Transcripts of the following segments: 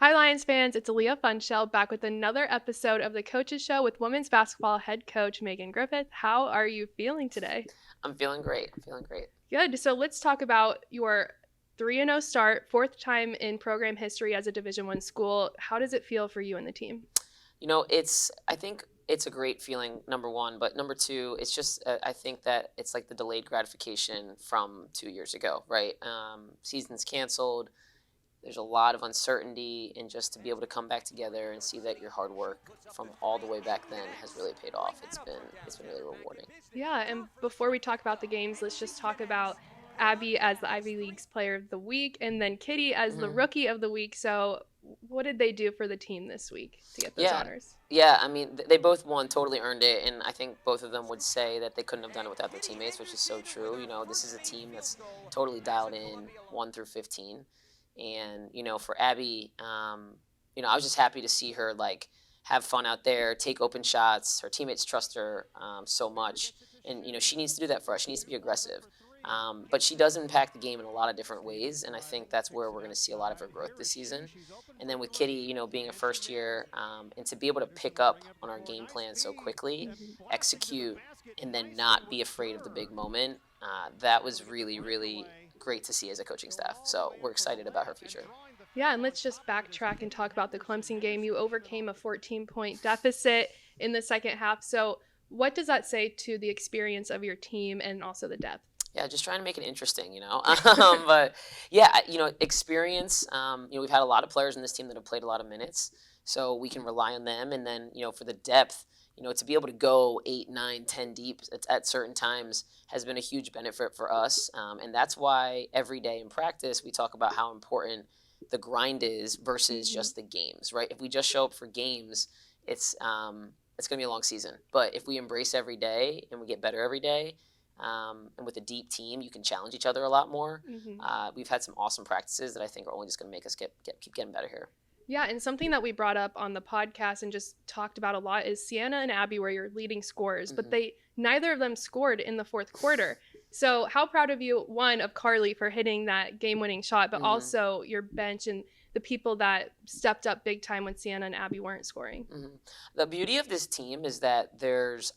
Hi, Lions fans. It's Aaliyah Funshell back with another episode of the Coaches Show with women's basketball head coach Megan Griffith. How are you feeling today? I'm feeling great. I'm feeling great. Good. So let's talk about your 3-0 start, fourth time in program history as a Division I school. How does it feel for you and the team? I think it's a great feeling, number one, but number two, it's just, I think that it's like the delayed gratification from 2 years ago, right? Season's canceled. There's a lot of uncertainty, and just to be able to come back together and see that your hard work from all the way back then has really paid off. It's been really rewarding. Yeah, and before we talk about the games, let's just talk about Abby as the Ivy League's player of the week and then Kitty as the hmm rookie of the week. So what did they do for the team this week to get those Yeah, honors? yeah. I mean, they both won, totally earned it, and I think both of them would say that they couldn't have done it without their teammates, which is so true. This is a team that's totally dialed in 1 through 15, and for Abby, I was just happy to see her like have fun out there, take open shots. Her teammates trust her so much, and she needs to do that for us. She needs to be aggressive. But she does impact the game in a lot of different ways, and I think that's where we're going to see a lot of her growth this season. And then with Kitty, being a first year, and to be able to pick up on our game plan so quickly, execute, and then not be afraid of the big moment, that was really, really great to see as a coaching staff. So we're excited about her future. Yeah, and let's just backtrack and talk about the Clemson game. You overcame a 14-point deficit in the second half. So what does that say to the experience of your team and also the depth? Yeah, just trying to make it interesting. But yeah, experience. We've had a lot of players in this team that have played a lot of minutes, so we can rely on them. And then, for the depth, to be able to go 8, 9, 10 deep at certain times has been a huge benefit for us. And that's why every day in practice we talk about how important the grind is versus just the games, right? If we just show up for games, it's going to be a long season. But if we embrace every day and we get better every day, and with a deep team, you can challenge each other a lot more. We've had some awesome practices that I think are only just going to make us keep getting better here. Yeah, and something that we brought up on the podcast and just talked about a lot is Sienna and Abby were your leading scorers, but neither of them scored in the fourth quarter. So how proud of you, one, of Carly for hitting that game-winning shot, but also your bench and the people that stepped up big time when Sienna and Abby weren't scoring. The beauty of this team is that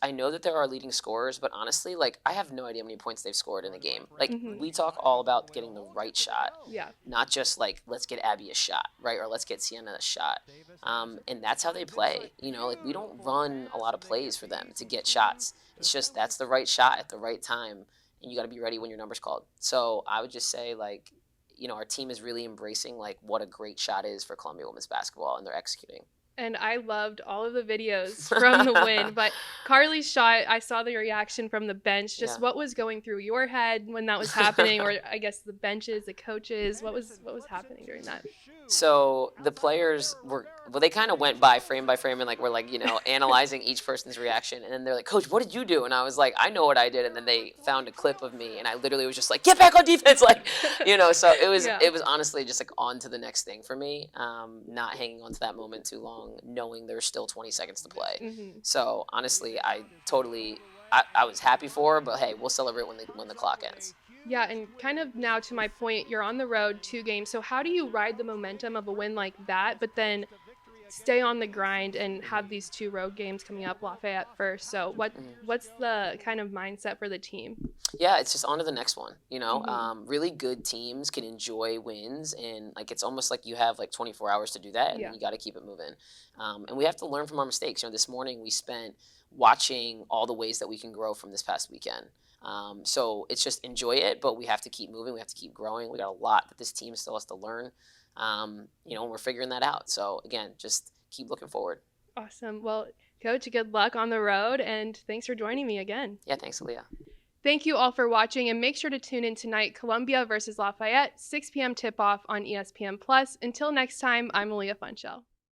I know that there are leading scorers, but honestly, like, I have no idea how many points they've scored in the game. Like, we talk all about getting the right shot, Yeah. not just like, let's get Abby a shot, right? Or let's get Sienna a shot. And that's how they play. Like, we don't run a lot of plays for them to get shots. It's just that's the right shot at the right time, and you got to be ready when your number's called. So I would just say, like, our team is really embracing like what a great shot is for Columbia women's basketball, and they're executing. And I loved all of the videos from the win. But Carly's shot, I saw the reaction from the bench. Just what was going through your head when that was happening, or I guess the benches, the coaches, what was happening during that? So the players they kind of went by frame, and like we're like analyzing each person's reaction, and then they're like, "Coach, what did you do?" And I was like, "I know what I did." And then they found a clip of me, and I literally was just like, "Get back on defense!" Like, So it was honestly just like on to the next thing for me. Not hanging on to that moment too long, knowing there's still 20 seconds to play. So honestly, I was happy for her, but hey, we'll celebrate when the clock ends. Yeah, and kind of now to my point, you're on the road 2 games. So how do you ride the momentum of a win like that, but then stay on the grind and have these 2 road games coming up, Lafayette first? So what's the kind of mindset for the team? Yeah, it's just on to the next one. Really good teams can enjoy wins, and like it's almost like you have like 24 hours to do that, and then you got to keep it moving. And we have to learn from our mistakes. This morning we spent watching all the ways that we can grow from this past weekend. So it's just enjoy it, but we have to keep moving. We have to keep growing. We got a lot that this team still has to learn. And we're figuring that out. So again, just keep looking forward. Awesome. Well, Coach, good luck on the road, and thanks for joining me again. Yeah, thanks, Aaliyah. Thank you all for watching, and make sure to tune in tonight, Columbia versus Lafayette, 6 p.m. tip-off on ESPN+. Until next time, I'm Aaliyah Funshell.